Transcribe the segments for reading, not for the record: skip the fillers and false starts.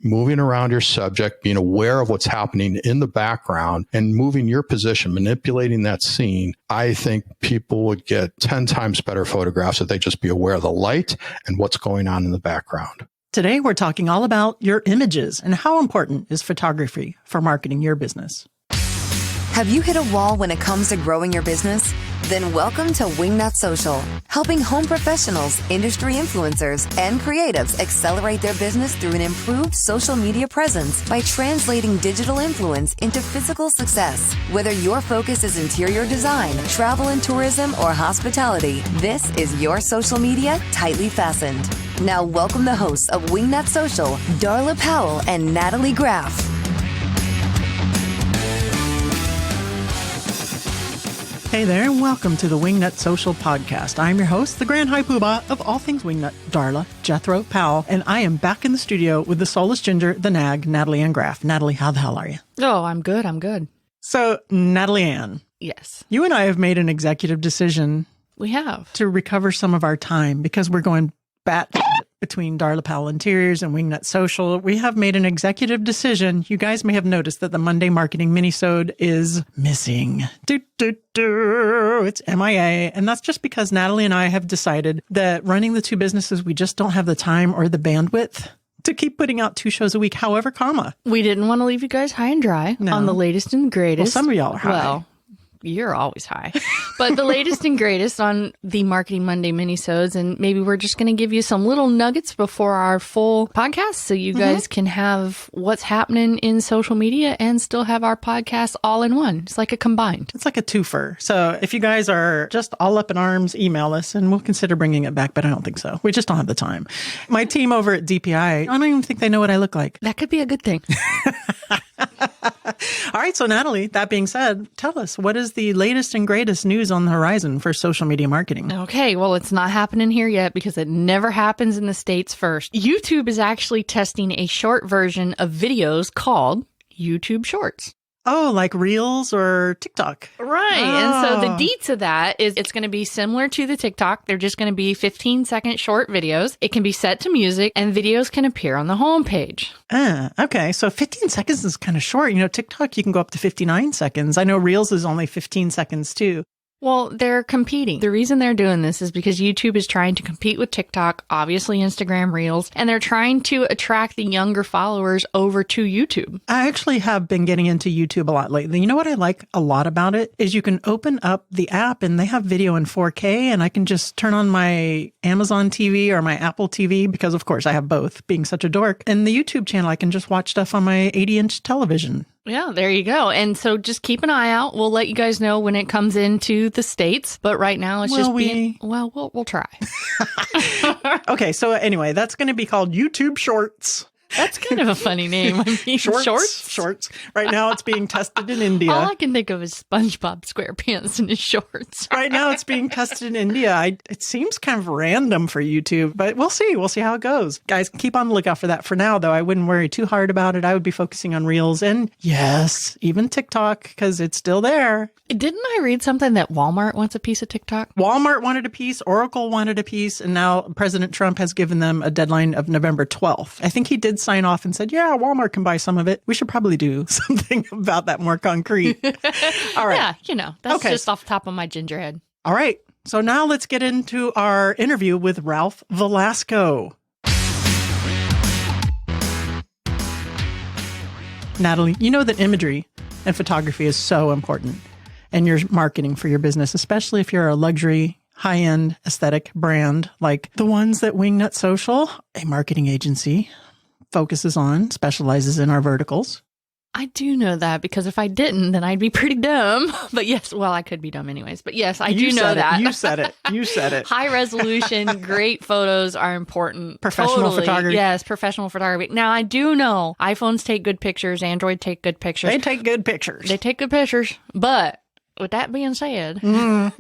moving around your subject, being aware of what's happening in the background and moving your position, manipulating that scene, I think people would get 10 times better photographs if they just be aware of the light and what's going on in the background. Today, we're talking all about your images and how important is photography for marketing your business. Have you hit a wall when it comes to growing your business? Then welcome to Wingnut Social, helping home professionals, industry influencers, and creatives accelerate their business through an improved social media presence by translating digital influence into physical success. Whether your focus is interior design, travel and tourism, or hospitality, this is your social media tightly fastened. Now welcome the hosts of Wingnut Social, Darla Powell and Natalie Graff. Hey there, and welcome to the Wingnut Social podcast. I'm your host, the Grand High Poobah of all things Wingnut, Darla Jethro Powell, and I am back in the studio with the soulless ginger, the nag, Natalie Ann Graff. Natalie, how the hell are you? Oh, I'm good. So, Natalie Ann. Yes. You and I have made an executive decision. We have. To recover some of our time because we're going bat between Darla Powell Interiors and Wingnut Social. We have made an executive decision. You guys may have noticed that the Monday Marketing Minisode is missing. It's MIA. And that's just because Natalie and I have decided that running the two businesses, we just don't have the time or the bandwidth to keep putting out 2 shows a week, however, we didn't want to leave you guys high and dry on the latest and greatest. Well, some of y'all are high. Well, you're always high. But the latest and greatest on the Marketing Monday minisodes, and maybe we're just going to give you some little nuggets before our full podcast so you guys can have what's happening in social media and still have our podcast all in one. It's like a combined. It's like a twofer. So if you guys are just all up in arms, email us and we'll consider bringing it back, but I don't think so. We just don't have the time. My team over at DPI, I don't even think they know what I look like. That could be a good thing. All right. So Natalie, that being said, tell us, what is the latest and greatest news on the horizon for social media marketing? Okay. Well, it's not happening here yet because it never happens in the States first. YouTube is actually testing a short version of videos called YouTube Shorts. Oh, like Reels or TikTok. Right. Oh. And so the deets of that is it's going to be similar to the TikTok. They're just going to be 15-second short videos. It can be set to music and videos can appear on the homepage. Okay. So 15 seconds is kind of short. You know, TikTok, you can go up to 59 seconds. I know Reels is only 15 seconds too. Well, they're competing. The reason they're doing this is because YouTube is trying to compete with TikTok, obviously Instagram Reels, and they're trying to attract the younger followers over to YouTube. I actually have been getting into YouTube a lot lately. You know what I like a lot about it is you can open up the app and they have video in 4K and I can just turn on my Amazon TV or my Apple TV because, of course, I have both, being such a dork. And the YouTube channel, I can just watch stuff on my 80-inch television. Yeah, there you go. And so just keep an eye out. We'll let you guys know when it comes into the States. But right now it's we'll try. Okay. So anyway, that's going to be called YouTube Shorts. That's kind of a funny name. I mean, Shorts. Right now it's being tested in India. All I can think of is SpongeBob SquarePants and his shorts. Right now it's being tested in India. It seems kind of random for YouTube, but we'll see. We'll see how it goes. Guys, keep on the lookout for that. For now, though, I wouldn't worry too hard about it. I would be focusing on Reels and, yes, even TikTok, because it's still there. Didn't I read something that Walmart wants a piece of TikTok? Walmart wanted a piece, Oracle wanted a piece, and now President Trump has given them a deadline of November 12th. I think he did sign off and said, yeah, Walmart can buy some of it. We should probably do something about that more concrete. All right. Yeah, that's just off the top of my ginger head. All right. So now let's get into our interview with Ralph Velasco. Natalie, you know that imagery and photography is so important in your marketing for your business, especially if you're a luxury, high-end aesthetic brand like the ones that Wingnut Social, a marketing agency, focuses on, specializes in our verticals. I do know that because if I didn't, then I'd be pretty dumb. But yes, well, I could be dumb anyways. But yes, I do know that. You said it. High resolution, great photos are important. Professional photography. Yes, professional photography. Now, I do know iPhones take good pictures. Android take good pictures. They take good pictures. But with that being said,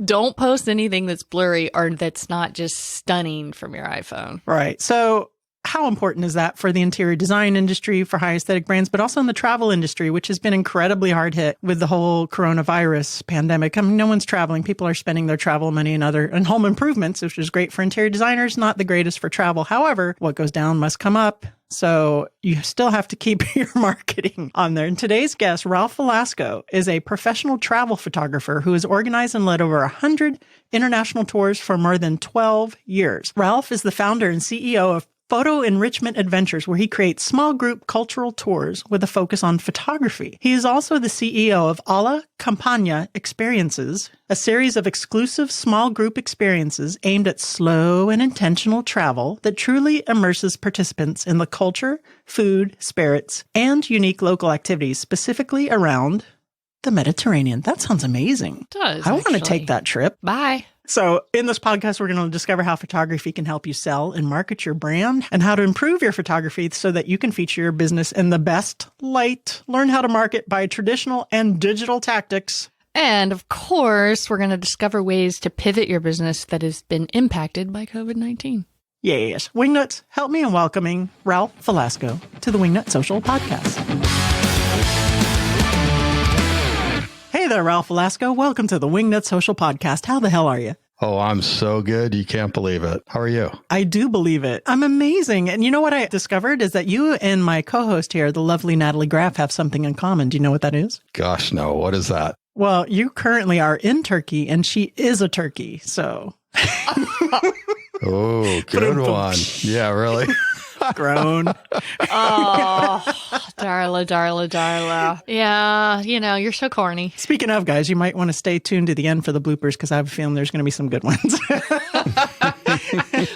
don't post anything that's blurry or that's not just stunning from your iPhone. Right. So how important is that for the interior design industry, for high aesthetic brands, but also in the travel industry, which has been incredibly hard hit with the whole coronavirus pandemic? I mean, no one's traveling. People are spending their travel money and home improvements, which is great for interior designers, not the greatest for travel. However, what goes down must come up. So you still have to keep your marketing on there. And today's guest, Ralph Velasco, is a professional travel photographer who has organized and led over 100 international tours for more than 12 years. Ralph is the founder and CEO of Photo Enrichment Adventures, where he creates small group cultural tours with a focus on photography. He is also the CEO of Alla Campagna Experiences, a series of exclusive small group experiences aimed at slow and intentional travel that truly immerses participants in the culture, food, spirits, and unique local activities, specifically around the Mediterranean. That sounds amazing. It does. I want to take that trip. Bye. So in this podcast, we're going to discover how photography can help you sell and market your brand and how to improve your photography so that you can feature your business in the best light. Learn how to market by traditional and digital tactics. And of course, we're going to discover ways to pivot your business that has been impacted by COVID-19. Yes. Wingnuts, help me in welcoming Ralph Velasco to the Wingnut Social podcast. Hey there, Ralph Velasco. Welcome to the Wingnut Social podcast. How the hell are you? Oh, I'm so good. You can't believe it. How are you? I do believe it. I'm amazing. And you know what I discovered is that you and my co-host here, the lovely Natalie Graff, have something in common. Do you know what that is? Gosh, no. What is that? Well, you currently are in Turkey and she is a turkey. So. Oh, good one. Yeah, really? Grown. Oh, Darla. Yeah, you're so corny. Speaking of, guys, you might want to stay tuned to the end for the bloopers because I have a feeling there's going to be some good ones.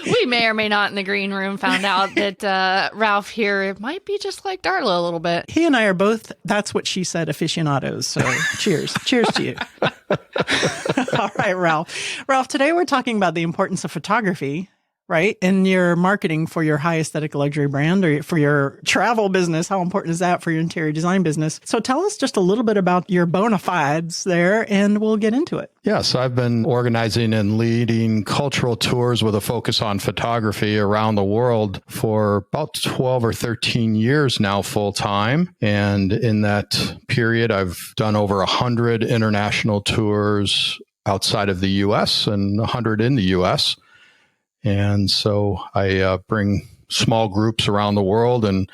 We may or may not in the green room found out that Ralph here might be just like Darla a little bit. He and I are both, that's what she said, aficionados. So cheers. Cheers to you. All right, Ralph. Ralph, today we're talking about the importance of photography, right? In your marketing for your high aesthetic luxury brand or for your travel business. How important is that for your interior design business? So tell us just a little bit about your bona fides there and we'll get into it. Yes, I've been organizing and leading cultural tours with a focus on photography around the world for about 12 or 13 years now full time. And in that period, I've done over 100 international tours outside of the U.S. and 100 in the U.S. And so I bring small groups around the world and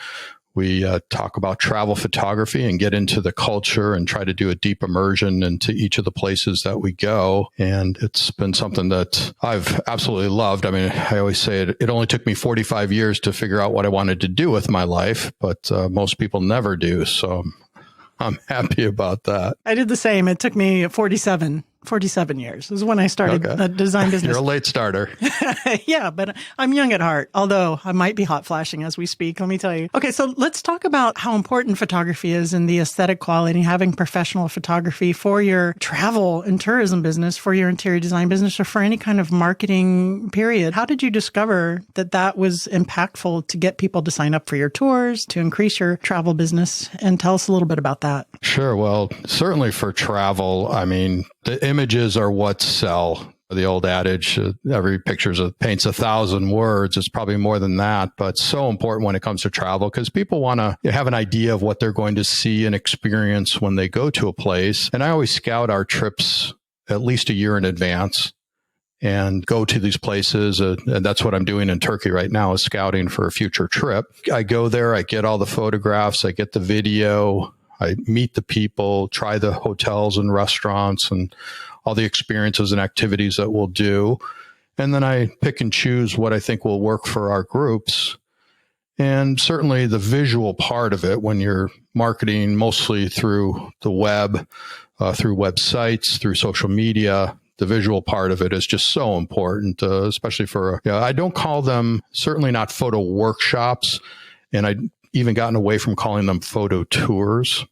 we talk about travel photography and get into the culture and try to do a deep immersion into each of the places that we go. And it's been something that I've absolutely loved. I mean, I always say it only took me 45 years to figure out what I wanted to do with my life, but most people never do. So I'm happy about that. I did the same. It took me 47 years. This is when I started a design business. You're a late starter. Yeah, but I'm young at heart, although I might be hot flashing as we speak, let me tell you. Okay, so let's talk about how important photography is in the aesthetic quality, having professional photography for your travel and tourism business, for your interior design business, or for any kind of marketing period. How did you discover that that was impactful to get people to sign up for your tours, to increase your travel business? And tell us a little bit about that. Sure. Well, certainly for travel, I mean, the images are what sell. The old adage, every picture paints 1,000 words. It's probably more than that, but so important when it comes to travel because people want to have an idea of what they're going to see and experience when they go to a place. And I always scout our trips at least a year in advance and go to these places. And that's what I'm doing in Turkey right now is scouting for a future trip. I go there, I get all the photographs, I get the video, I meet the people, try the hotels and restaurants and all the experiences and activities that we'll do. And then I pick and choose what I think will work for our groups. And certainly the visual part of it, when you're marketing mostly through the web, through websites, through social media, the visual part of it is just so important, especially for, I don't call them, certainly not photo workshops. And I even gotten away from calling them photo tours.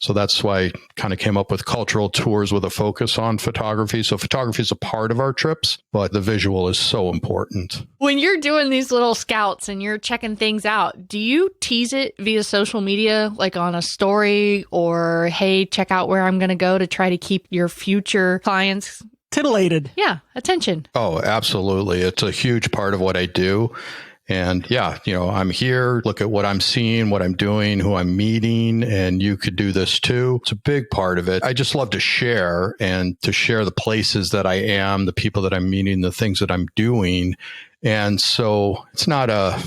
So that's why I kind of came up with cultural tours with a focus on photography. So photography is a part of our trips, but the visual is so important. When you're doing these little scouts and you're checking things out, do you tease it via social media, like on a story or, hey, check out where I'm going to go to try to keep your future clients titillated? Yeah, attention. Oh, absolutely. It's a huge part of what I do. And yeah, I'm here, look at what I'm seeing, what I'm doing, who I'm meeting, and you could do this too. It's a big part of it. I just love to share and to share the places that I am, the people that I'm meeting, the things that I'm doing. And so it's not a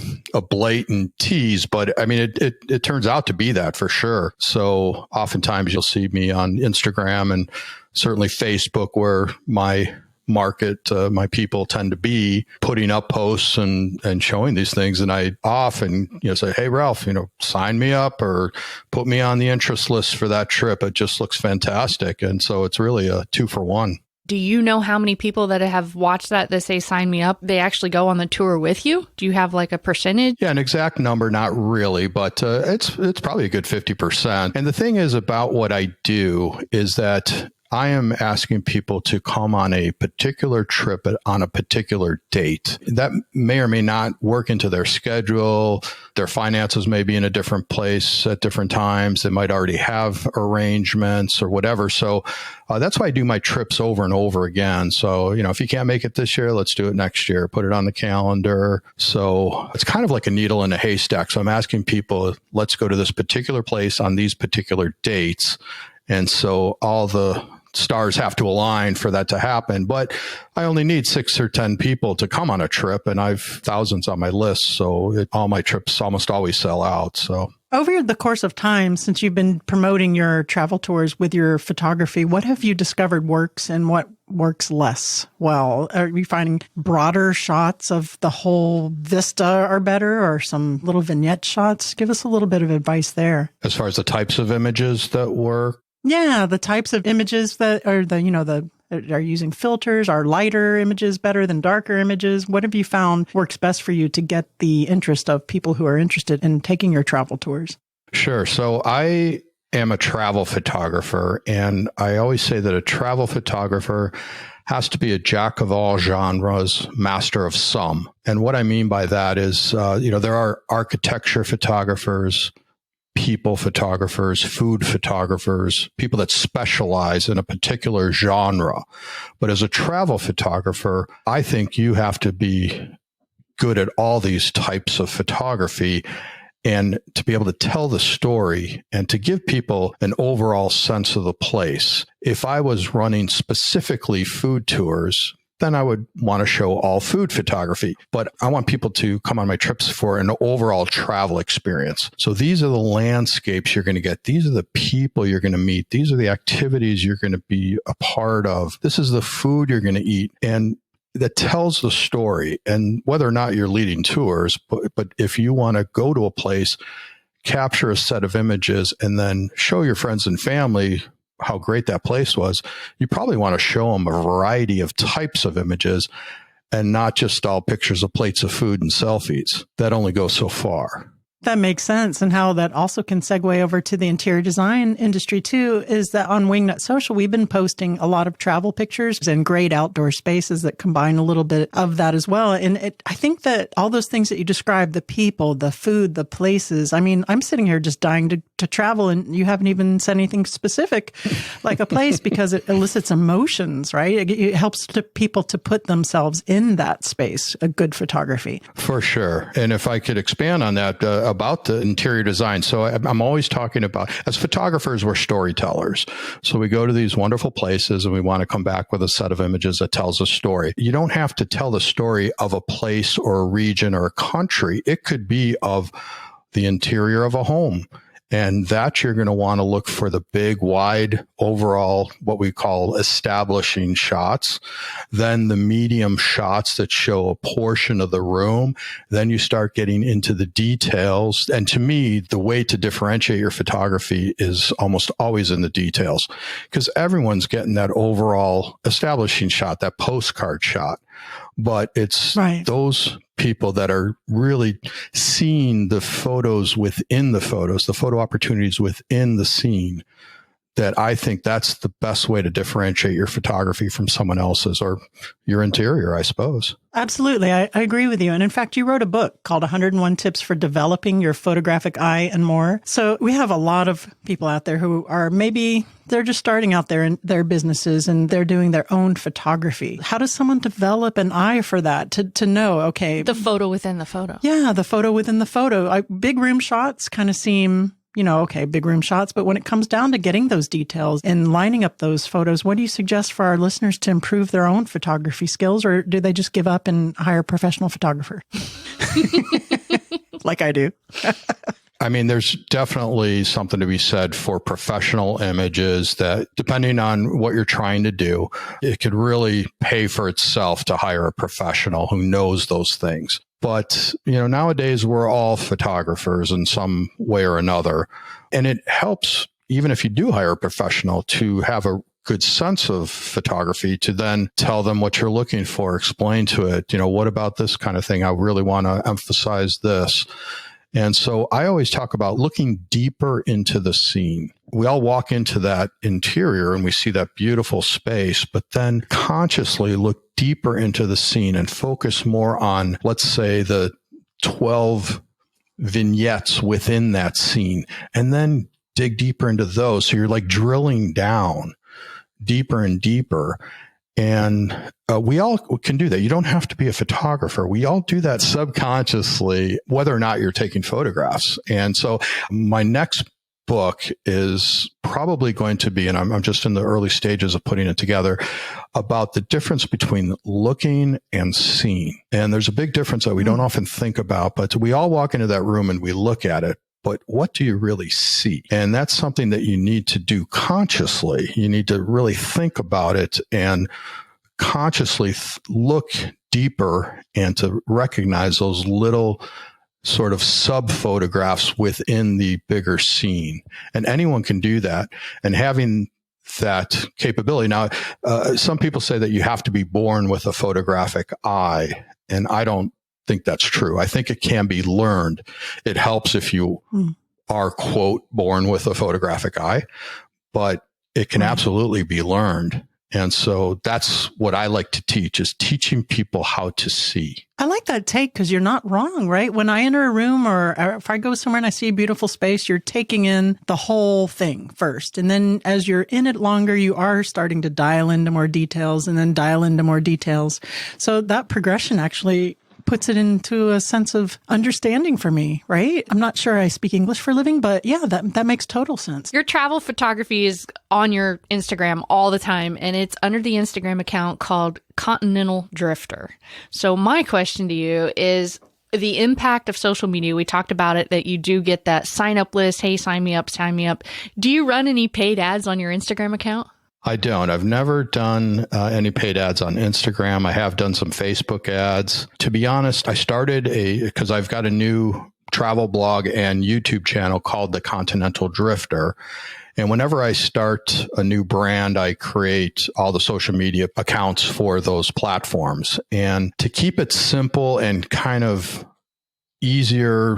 blatant tease, but I mean, it turns out to be that for sure. So oftentimes you'll see me on Instagram and certainly Facebook, where my market, my people tend to be, putting up posts and showing these things. And I often, say, hey, Ralph, sign me up or put me on the interest list for that trip. It just looks fantastic. And so it's really a 2-for-1. Do you know how many people that have watched that say sign me up, they actually go on the tour with you? Do you have like a percentage? Yeah, an exact number, not really, but it's probably a good 50%. And the thing is about what I do is that I am asking people to come on a particular trip on a particular date. That may or may not work into their schedule. Their finances may be in a different place at different times. They might already have arrangements or whatever. So that's why I do my trips over and over again. So, if you can't make it this year, let's do it next year. Put it on the calendar. So it's kind of like a needle in a haystack. So I'm asking people, let's go to this particular place on these particular dates. And so all the stars have to align for that to happen. But I only need 6 or 10 people to come on a trip, and I've thousands on my list. So all my trips almost always sell out. So over the course of time, since you've been promoting your travel tours with your photography, what have you discovered works and what works less well? Are you finding broader shots of the whole vista are better, or some little vignette shots? Give us a little bit of advice there. As far as the types of images that work, yeah, the types of images that are are using filters. Are lighter images better than darker images? What have you found works best for you to get the interest of people who are interested in taking your travel tours? Sure. So I am a travel photographer, and I always say that a travel photographer has to be a jack of all genres, master of some. And what I mean by that is, there are architecture photographers, people photographers, food photographers, people that specialize in a particular genre. But as a travel photographer, I think you have to be good at all these types of photography and to be able to tell the story and to give people an overall sense of the place. If I was running specifically food tours, then I would want to show all food photography. But I want people to come on my trips for an overall travel experience. So these are the landscapes you're going to get. These are the people you're going to meet. These are the activities you're going to be a part of. This is the food you're going to eat. And that tells the story. And whether or not you're leading tours, but if you want to go to a place, capture a set of images, and then show your friends and family how great that place was, you probably want to show them a variety of types of images and not just all pictures of plates of food and selfies. That only goes so far. That makes sense. And how that also can segue over to the interior design industry too, is that on Wingnut Social, we've been posting a lot of travel pictures and great outdoor spaces that combine a little bit of that as well. And I think that all those things that you described, the people, the food, the places, I mean, I'm sitting here just dying to travel, and you haven't even said anything specific like a place, because it elicits emotions, right? It helps people to put themselves in that space, a good photography. For sure. And if I could expand on that, about the interior design. So I'm always talking about, as photographers, we're storytellers. So we go to these wonderful places and we want to come back with a set of images that tells a story. You don't have to tell the story of a place or a region or a country. It could be of the interior of a home. And that you're going to want to look for the big, wide, overall, what we call establishing shots. Then the medium shots that show a portion of the room. Then you start getting into the details. And to me, the way to differentiate your photography is almost always in the details, because everyone's getting that overall establishing shot, that postcard shot. But it's those people that are really seeing the photos within the photos, the photo opportunities within the scene, that I think that's the best way to differentiate your photography from someone else's, or your interior, I suppose. Absolutely. I agree with you. And in fact, you wrote a book called 101 Tips for Developing Your Photographic Eye and More. So we have a lot of people out there who are maybe they're just starting out there in their businesses and they're doing their own photography. How does someone develop an eye for that to know, okay. The photo within the photo. Yeah, the photo within the photo. Big room shots kind of seem okay, big room shots. But when it comes down to getting those details and lining up those photos, what do you suggest for our listeners to improve their own photography skills, or do they just give up and hire a professional photographer? Like I do. I mean, there's definitely something to be said for professional images that, depending on what you're trying to do, it could really pay for itself to hire a professional who knows those things. But, nowadays we're all photographers in some way or another. And it helps, even if you do hire a professional, to have a good sense of photography, to then tell them what you're looking for, explain to it, what about this kind of thing? I really want to emphasize this. And so I always talk about looking deeper into the scene. We all walk into that interior and we see that beautiful space, but then consciously look deeper into the scene and focus more on, let's say, the 12 vignettes within that scene, and then dig deeper into those. So you're like drilling down deeper and deeper. And we all can do that. You don't have to be a photographer. We all do that subconsciously, whether or not you're taking photographs. And so my next book is probably going to be, and I'm just in the early stages of putting it together, about the difference between looking and seeing. And there's a big difference that we don't often think about, but we all walk into that room and we look at it. But what do you really see? And that's something that you need to do consciously. You need to really think about it and consciously look deeper and to recognize those little sort of sub photographs within the bigger scene. And anyone can do that. And having that capability. Now, some people say that you have to be born with a photographic eye, and I don't think that's true. I think it can be learned. It helps if you are, quote, born with a photographic eye, but it can absolutely be learned. And so that's what I like to teach, is teaching people how to see. I like that take, because you're not wrong, right? When I enter a room or if I go somewhere and I see a beautiful space, you're taking in the whole thing first. And then as you're in it longer, you are starting to dial into more details and then dial into more details. So that progression actually puts it into a sense of understanding for me, right? I'm not sure I speak English for a living, but yeah, that makes total sense. Your travel photography is on your Instagram all the time, and it's under the Instagram account called Continental Drifter. So my question to you is the impact of social media. We talked about it, that you do get that sign up list. Hey, sign me up, sign me up. Do you run any paid ads on your Instagram account? I don't. I've never done any paid ads on Instagram. I have done some Facebook ads. To be honest, I started because I've got a new travel blog and YouTube channel called the Continental Drifter. And whenever I start a new brand, I create all the social media accounts for those platforms. And to keep it simple and kind of easier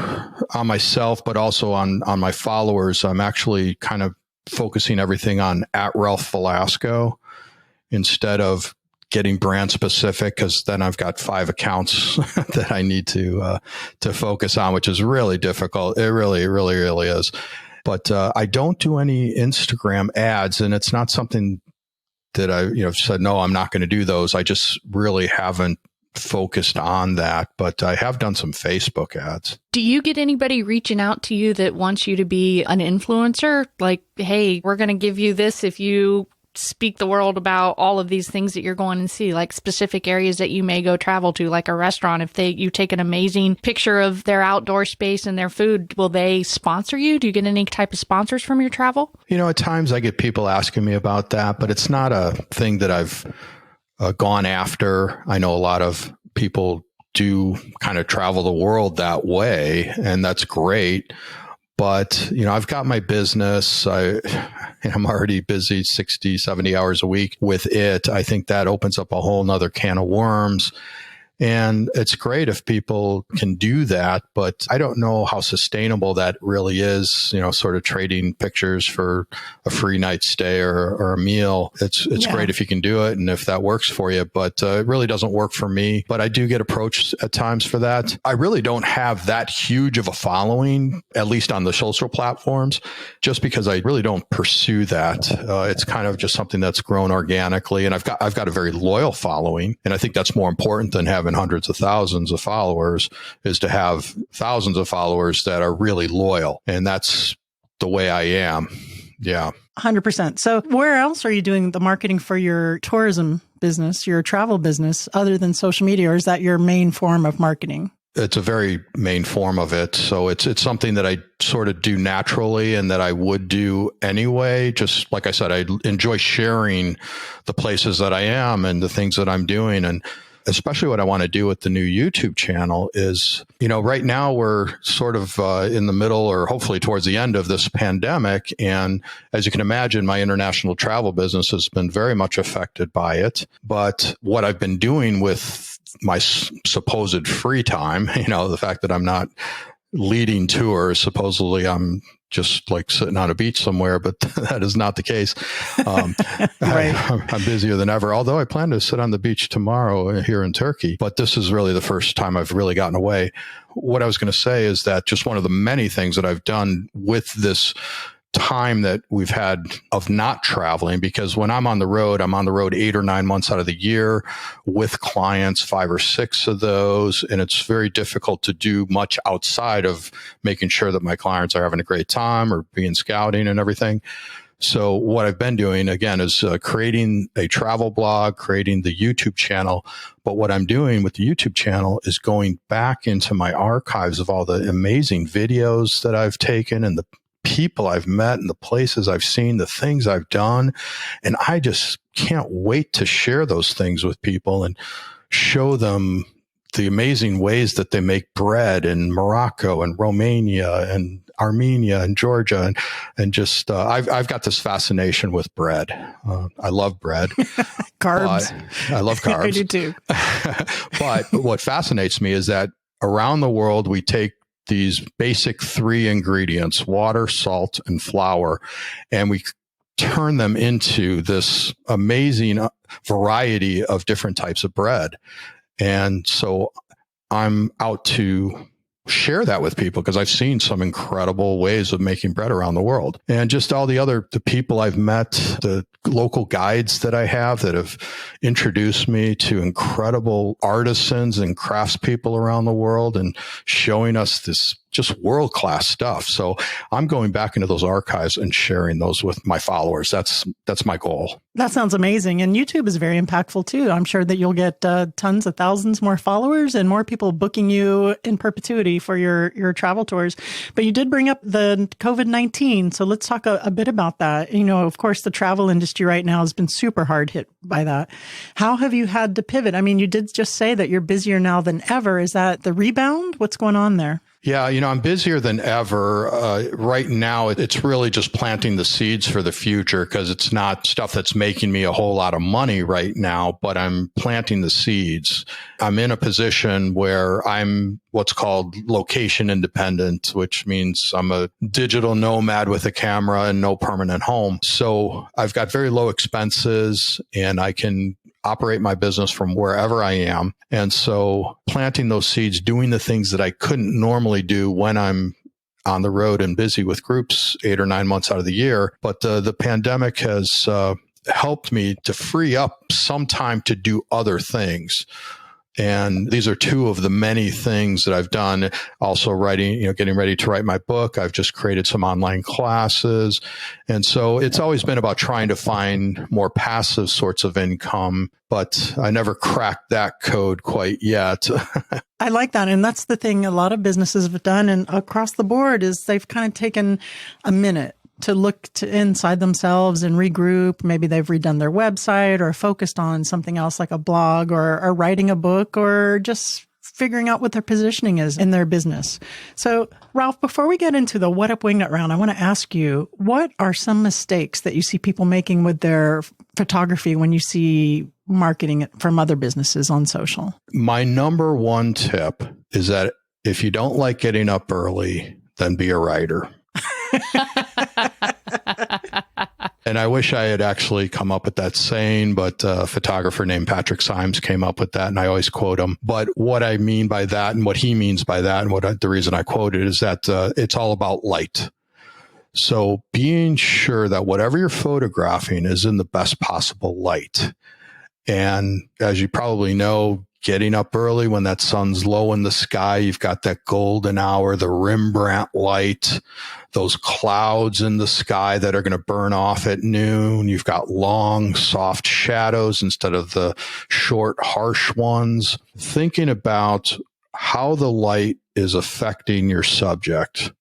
on myself, but also on my followers, I'm actually kind of focusing everything on @Velasco instead of getting brand specific, because then I've got 5 accounts that I need to focus on, which is really difficult. It really, really, really is. But I don't do any Instagram ads, and it's not something that I said, no, I'm not going to do those. I just really haven't focused on that, but I have done some Facebook ads. Do you get anybody reaching out to you that wants you to be an influencer? Like, hey, we're going to give you this if you speak the world about all of these things that you're going and see, like specific areas that you may go travel to, like a restaurant. If you take an amazing picture of their outdoor space and their food, will they sponsor you? Do you get any type of sponsors from your travel? At times I get people asking me about that, but it's not a thing that I've gone after. I know a lot of people do kind of travel the world that way, and that's great. But, I've got my business. I'm already busy 60, 70 hours a week with it. I think that opens up a whole nother can of worms. And it's great if people can do that, but I don't know how sustainable that really is, sort of trading pictures for a free night stay or a meal. It's great if you can do it and if that works for you, but it really doesn't work for me. But I do get approached at times for that. I really don't have that huge of a following, at least on the social platforms, just because I really don't pursue that. It's kind of just something that's grown organically, and I've got a very loyal following, and I think that's more important than having hundreds of thousands of followers, is to have thousands of followers that are really loyal. And that's the way I am. Yeah. 100%. So where else are you doing the marketing for your tourism business, your travel business, other than social media, or is that your main form of marketing? It's a very main form of it. So it's something that I sort of do naturally and that I would do anyway. Just like I said, I enjoy sharing the places that I am and the things that I'm doing. And especially what I want to do with the new YouTube channel is, right now we're sort of in the middle or hopefully towards the end of this pandemic. And as you can imagine, my international travel business has been very much affected by it. But what I've been doing with my supposed free time, the fact that I'm not leading tours, supposedly I'm just like sitting on a beach somewhere, but that is not the case. Right. I'm busier than ever, although I plan to sit on the beach tomorrow here in Turkey, but this is really the first time I've really gotten away. What I was going to say is that just one of the many things that I've done with this time that we've had of not traveling, because when I'm on the road 8 or 9 months out of the year with clients, 5 or 6 of those. And it's very difficult to do much outside of making sure that my clients are having a great time or being scouting and everything. So what I've been doing again is creating a travel blog, creating the YouTube channel. But what I'm doing with the YouTube channel is going back into my archives of all the amazing videos that I've taken and the people I've met and the places I've seen, the things I've done. And I just can't wait to share those things with people and show them the amazing ways that they make bread in Morocco and Romania and Armenia and Georgia. And just, I've got this fascination with bread. I love bread. Carbs. I love carbs. I do too. But what fascinates me is that around the world, we take these basic 3 ingredients, water, salt, and flour, and we turn them into this amazing variety of different types of bread. And so I'm out to share that with people because I've seen some incredible ways of making bread around the world. And just all the people I've met, the local guides that I have that have introduced me to incredible artisans and craftspeople around the world and showing us this just world-class stuff. So I'm going back into those archives and sharing those with my followers. That's my goal. That sounds amazing. And YouTube is very impactful too. I'm sure that you'll get tons of thousands more followers and more people booking you in perpetuity for your travel tours. But you did bring up the COVID-19. So let's talk a bit about that. Of course, the travel industry right now has been super hard hit by that. How have you had to pivot? I mean, you did just say that you're busier now than ever. Is that the rebound? What's going on there? Yeah, I'm busier than ever. Right now, it's really just planting the seeds for the future because it's not stuff that's making me a whole lot of money right now, but I'm planting the seeds. I'm in a position where I'm what's called location independent, which means I'm a digital nomad with a camera and no permanent home. So I've got very low expenses and I can operate my business from wherever I am. And so planting those seeds, doing the things that I couldn't normally do when I'm on the road and busy with groups 8 or 9 months out of the year. But the pandemic has helped me to free up some time to do other things. And these are 2 of the many things that I've done. Also writing, getting ready to write my book. I've just created some online classes. And so it's always been about trying to find more passive sorts of income, but I never cracked that code quite yet. I like that. And that's the thing a lot of businesses have done and across the board is they've kind of taken a minute to look to inside themselves and regroup. Maybe they've redone their website or focused on something else like a blog or writing a book or just figuring out what their positioning is in their business. So, Ralph, before we get into the What Up Wingnut round, I want to ask you, what are some mistakes that you see people making with their photography when you see marketing it from other businesses on social? My number 1 tip is that if you don't like getting up early, then be a writer. And I wish I had actually come up with that saying, but a photographer named Patrick Symes came up with that, and I always quote him. But what I mean by that and what he means by that and the reason I quote it is that it's all about light. So being sure that whatever you're photographing is in the best possible light. And as you probably know, getting up early when that sun's low in the sky. You've got that golden hour, the Rembrandt light, those clouds in the sky that are going to burn off at noon. You've got long, soft shadows instead of the short, harsh ones. Thinking about how the light is affecting your subject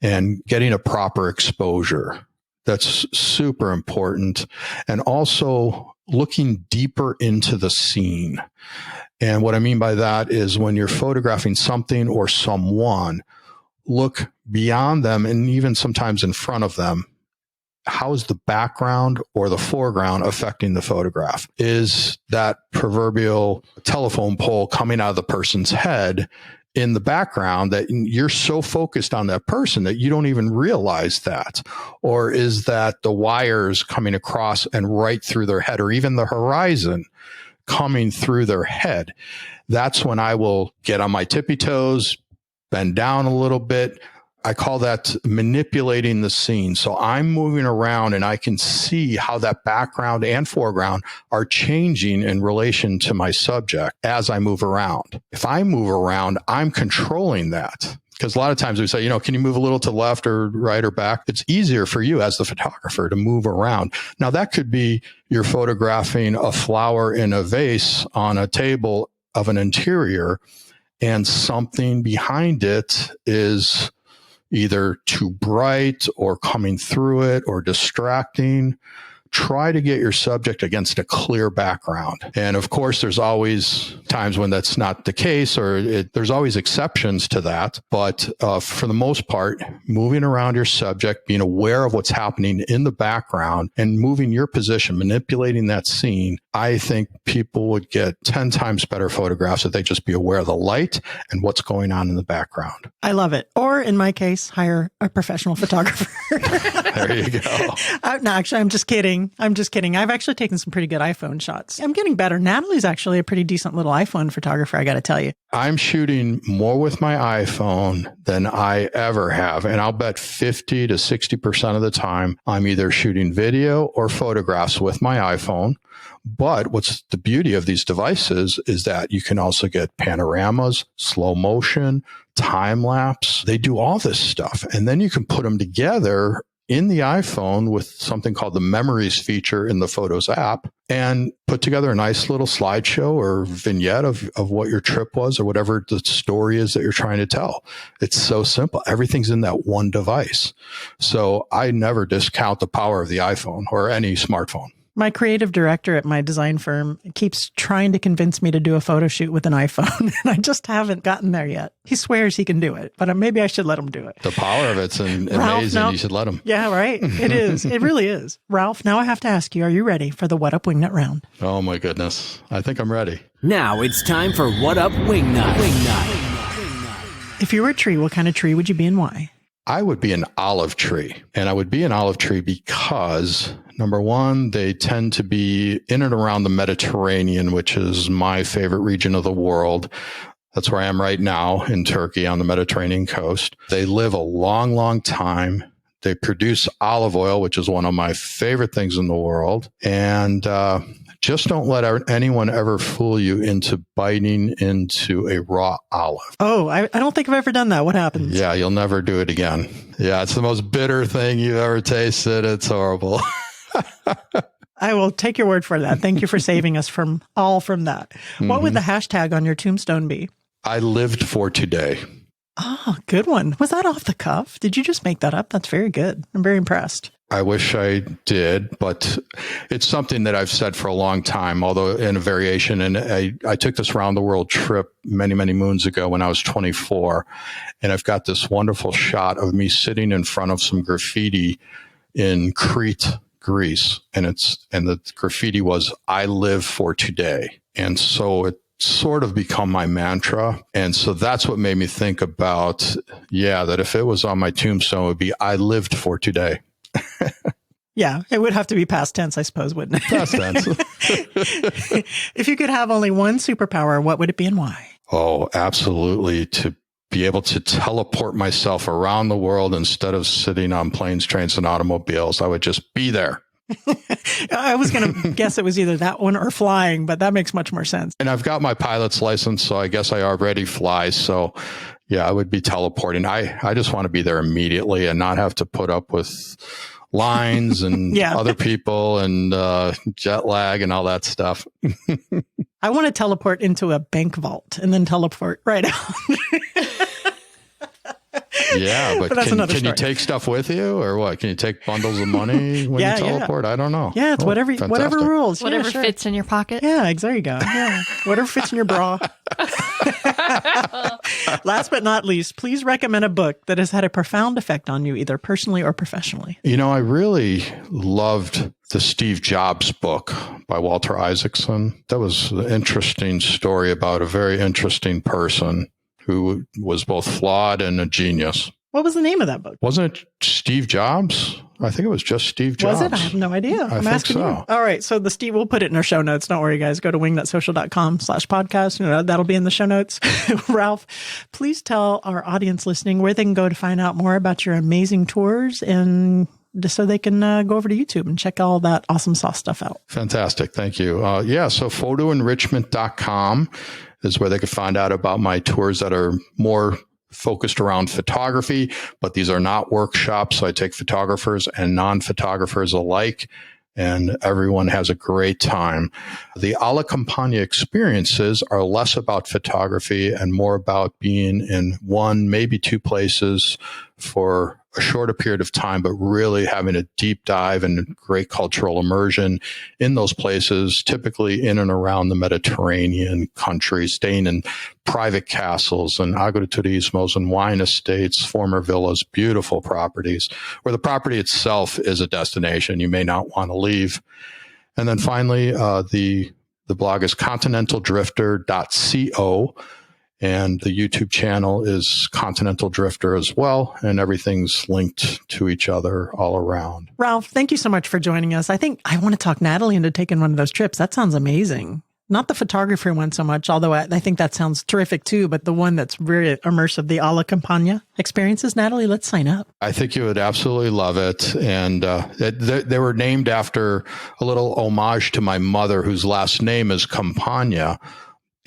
and getting a proper exposure. That's super important. And also looking deeper into the scene. And what I mean by that is when you're photographing something or someone, look beyond them and even sometimes in front of them. How is the background or the foreground affecting the photograph? Is that proverbial telephone pole coming out of the person's head in the background that you're so focused on that person that you don't even realize that? Or is that the wires coming across and right through their head, or even the horizon coming through their head? That's when I will get on my tippy toes, bend down a little bit. I call that manipulating the scene. So I'm moving around and I can see how that background and foreground are changing in relation to my subject as I move around. If I move around, I'm controlling that. Because a lot of times we say, can you move a little to left or right or back? It's easier for you as the photographer to move around. Now that could be you're photographing a flower in a vase on a table of an interior and something behind it is either too bright or coming through it or distracting. Try to get your subject against a clear background. And of course, there's always times when that's not the case, or there's always exceptions to that. But for the most part, moving around your subject, being aware of what's happening in the background and moving your position, manipulating that scene, I think people would get 10 times better photographs if they just be aware of the light and what's going on in the background. I love it. Or in my case, hire a professional photographer. There you go. No, actually, I'm just kidding. I've actually taken some pretty good iPhone shots. I'm getting better. Natalie's actually a pretty decent little iPhone photographer, I got to tell you. I'm shooting more with my iPhone than I ever have. And I'll bet 50 to 60% of the time, I'm either shooting video or photographs with my iPhone. But what's the beauty of these devices is that you can also get panoramas, slow motion, time lapse. They do all this stuff. And then you can put them together in the iPhone with something called the Memories feature in the Photos app and put together a nice little slideshow or vignette of what your trip was or whatever the story is that you're trying to tell. It's so simple. Everything's in that one device. So I never discount the power of the iPhone or any smartphone. My creative director at my design firm keeps trying to convince me to do a photo shoot with an iPhone, and I just haven't gotten there yet. He swears he can do it, but maybe I should let him do it. The power of it's amazing. Ralph, no. You should let him. Yeah, right. It is. It really is. Ralph, now I have to ask you, are you ready for the What Up Wingnut round? Oh, my goodness. I think I'm ready. Now it's time for What Up Wingnut. If you were a tree, what kind of tree would you be and why? I would be an olive tree. And I would be an olive tree because, number one, they tend to be in and around the Mediterranean, which is my favorite region of the world. That's where I am right now in Turkey on the Mediterranean coast. They live a long, long time. They produce olive oil, which is one of my favorite things in the world. And just don't let anyone ever fool you into biting into a raw olive. Oh, I don't think I've ever done that. What happens? Yeah, you'll never do it again. Yeah, it's the most bitter thing you've ever tasted. It's horrible. I will take your word for that. Thank you for saving us from that. Mm-hmm. What would the hashtag on your tombstone be? I lived for today. Oh, good one. Was that off the cuff? Did you just make that up? That's very good. I'm very impressed. I wish I did, but it's something that I've said for a long time, although in a variation. And I took this round the world trip many, many moons ago when I was 24. And I've got this wonderful shot of me sitting in front of some graffiti in Crete, Greece. And the graffiti was, I live for today. And so it sort of become my mantra. And so that's what made me think about, that if it was on my tombstone, it would be, I lived for today. Yeah, it would have to be past tense, I suppose, wouldn't it? Past tense. If you could have only one superpower, what would it be and why? Oh, absolutely. To be able to teleport myself around the world instead of sitting on planes, trains, and automobiles. I would just be there. I was going to guess it was either that one or flying, but that makes much more sense. And I've got my pilot's license, so I guess I already fly. So yeah, I would be teleporting. I just want to be there immediately and not have to put up with lines and other people and jet lag and all that stuff. I want to teleport into a bank vault and then teleport right out. Yeah, but can you take stuff with you or what? Can you take bundles of money when you teleport? I don't know. Yeah, it's whatever rules. Whatever fits in your pocket. Yeah, there you go. Yeah, whatever fits in your bra. Last but not least, please recommend a book that has had a profound effect on you, either personally or professionally. You know, I really loved the Steve Jobs book by Walter Isaacson. That was an interesting story about a very interesting person who was both flawed and a genius. What was the name of that book? Wasn't it Steve Jobs? I think it was just Steve Jobs. Was it? I have no idea. I'm asking you. All right. So we'll put it in our show notes. Don't worry, guys. Go to wingnutsocial.com/podcast. That'll be in the show notes. Ralph, please tell our audience listening where they can go to find out more about your amazing tours and just so they can go over to YouTube and check all that awesome sauce stuff out. Fantastic. Thank you. So photoenrichment.com is where they can find out about my tours that are more focused around photography, but these are not workshops. So I take photographers and non-photographers alike, and everyone has a great time. The Alla Campagna experiences are less about photography and more about being in one, maybe two places for a shorter period of time, but really having a deep dive and great cultural immersion in those places, typically in and around the Mediterranean countries, staying in private castles and agriturismos and wine estates, former villas, beautiful properties, where the property itself is a destination you may not want to leave. And then finally, the blog is continentaldrifter.co. And the YouTube channel is Continental Drifter as well. And everything's linked to each other all around. Ralph, thank you so much for joining us. I think I want to talk Natalie into taking one of those trips. That sounds amazing. Not the photography one so much, although I think that sounds terrific too, but the one that's very immersive, the Alla Campagna experiences. Natalie, let's sign up. I think you would absolutely love it. And they were named after a little homage to my mother, whose last name is Campagna.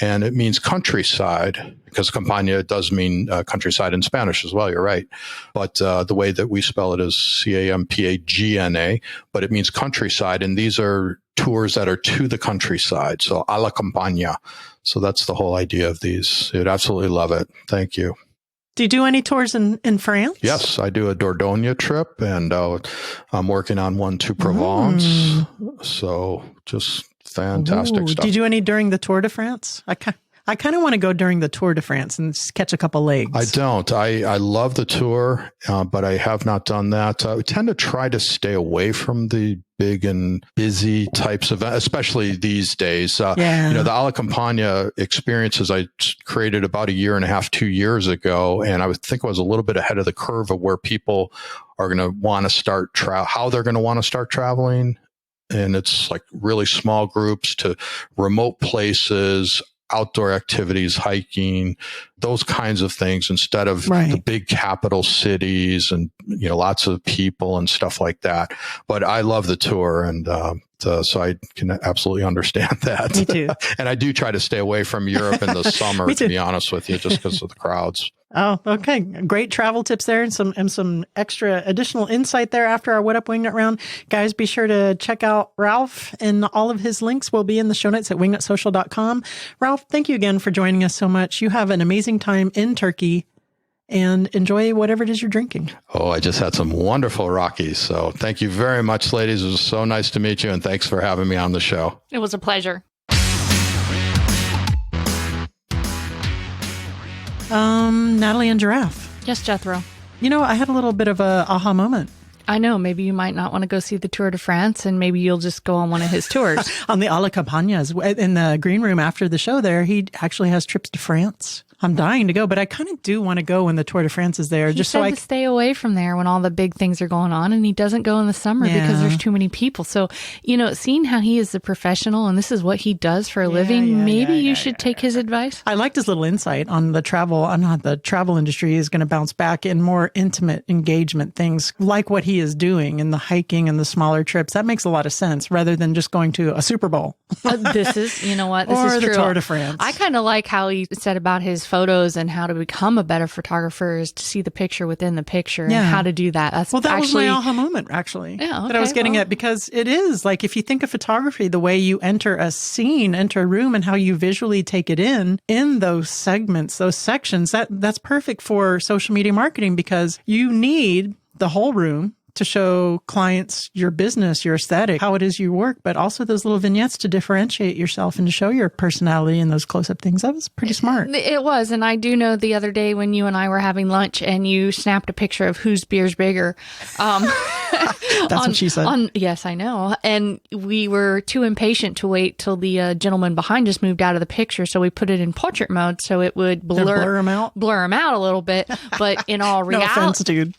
And it means countryside, because Campagna does mean countryside in Spanish as well. You're right. But the way that we spell it is Campagna, but it means countryside. And these are tours that are to the countryside. So Alla Campagna. So that's the whole idea of these. You'd absolutely love it. Thank you. Do you do any tours in France? Yes, I do a Dordogne trip, and I'm working on one to Provence. So just fantastic stuff. Did you do any during the Tour de France? I kind of want to go during the Tour de France and catch a couple legs. I don't. I love the tour, but I have not done that. I tend to try to stay away from the big and busy types of, especially these days. The Alla Campagna experiences I created about 1.5 years, 2 years ago, and I think I was a little bit ahead of the curve of where people are going to want to start how they're going to want to start traveling. And it's like really small groups to remote places, outdoor activities, hiking, those kinds of things, instead of the big capital cities and, lots of people and stuff like that. But I love the tour, and so I can absolutely understand that. Me too. And I do try to stay away from Europe in the summer, to be honest with you, just because of the crowds. Oh, okay. Great travel tips there, and some extra additional insight there after our What Up Wingnut round. Guys, be sure to check out Ralph, and all of his links will be in the show notes at wingnutsocial.com. Ralph, thank you again for joining us so much. You have an amazing time in Turkey, and enjoy whatever it is you're drinking. Oh, I just had some wonderful Rockies. So thank you very much, ladies. It was so nice to meet you, and thanks for having me on the show. It was a pleasure. Natalie and Giraffe. Yes, Jethro. I had a little bit of a aha moment. I know. Maybe you might not want to go see the Tour de France, and maybe you'll just go on one of his tours. On the Alla Campagnas in the green room after the show there, he actually has trips to France. I'm dying to go, but I kind of do want to go when the Tour de France is there. He just said so I to stay away from there when all the big things are going on, and he doesn't go in the summer because there's too many people. So, seeing how he is the professional and this is what he does for a living, maybe you should take his advice. I liked his little insight on the travel. The travel industry is going to bounce back in more intimate engagement things like what he is doing in the hiking and the smaller trips. That makes a lot of sense rather than just going to a Super Bowl. This is, you know what? This or is the true. Tour de France. I kind of like how he said about his photos and how to become a better photographer is to see the picture within the picture and how to do that. That's that actually was my aha moment, actually, that I was getting at, because it is like, if you think of photography, the way you enter a scene, enter a room, and how you visually take it in those segments, those sections, that's perfect for social media marketing, because you need the whole room to show clients your business, your aesthetic, how it is you work, but also those little vignettes to differentiate yourself and to show your personality in those close-up things. That was pretty smart. It was. And I do know the other day when you and I were having lunch and you snapped a picture of whose beer's bigger. That's what she said. Yes, I know. And we were too impatient to wait till the gentleman behind us moved out of the picture. So we put it in portrait mode so it would blur him out a little bit. But in all reality, no offense, dude.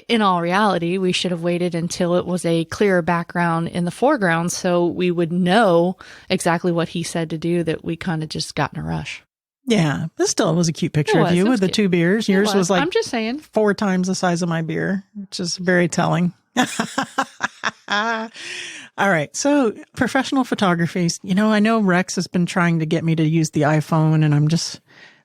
In all reality, we should have waited until it was a clearer background in the foreground so we would know exactly what he said to do, that we kind of just got in a rush. Yeah, this still was a cute picture of you with the two beers. Yours was like, I'm just saying, 4 times the size of my beer, which is very telling. All right. So professional photography, I know Rex has been trying to get me to use the iPhone, and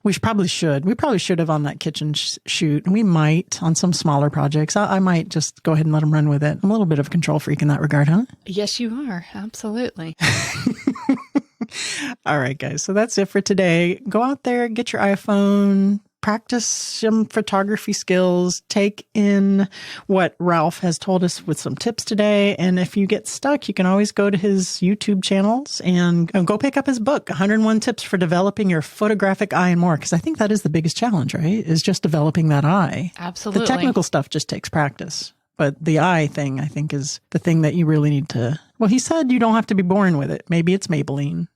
we probably should have on that kitchen shoot. And we might on some smaller projects. I might just go ahead and let him run with it. I'm a little bit of a control freak in that regard, huh? Yes, you are. Absolutely. All right, guys. So that's it for today. Go out there, get your iPhone, practice some photography skills, take in what Ralph has told us with some tips today. And if you get stuck, you can always go to his YouTube channels and go pick up his book, 101 Tips for Developing Your Photographic Eye and More. Because I think that is the biggest challenge, right? Is just developing that eye. Absolutely. The technical stuff just takes practice. But the eye thing, I think, is the thing that you really need to... Well, he said you don't have to be born with it. Maybe it's Maybelline.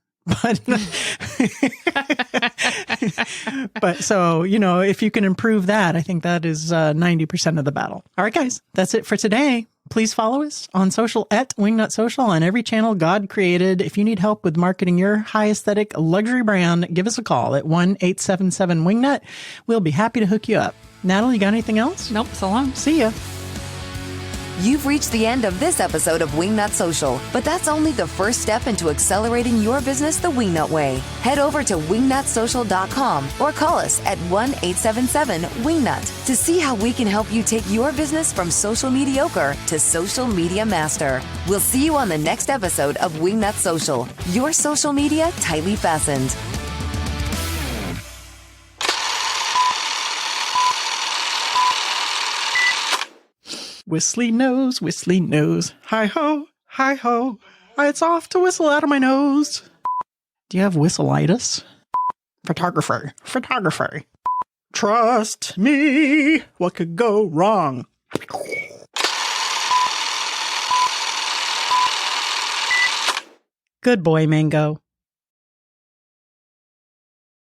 But so, if you can improve that, I think that is 90% of the battle. All right, guys, that's it for today. Please follow us on social at Wingnut Social on every channel God created. If you need help with marketing your high aesthetic luxury brand, give us a call at 1-877-WINGNUT. We'll be happy to hook you up. Natalie, you got anything else? Nope. So long. See ya. You've reached the end of this episode of Wingnut Social, but that's only the first step into accelerating your business the Wingnut way. Head over to wingnutsocial.com or call us at 1-877-WINGNUT to see how we can help you take your business from social mediocre to social media master. We'll see you on the next episode of Wingnut Social, your social media tightly fastened. Whistly nose, hi-ho, hi-ho. It's off to whistle out of my nose. Do you have whistleitis? Photographer. Trust me, what could go wrong? Good boy, Mango.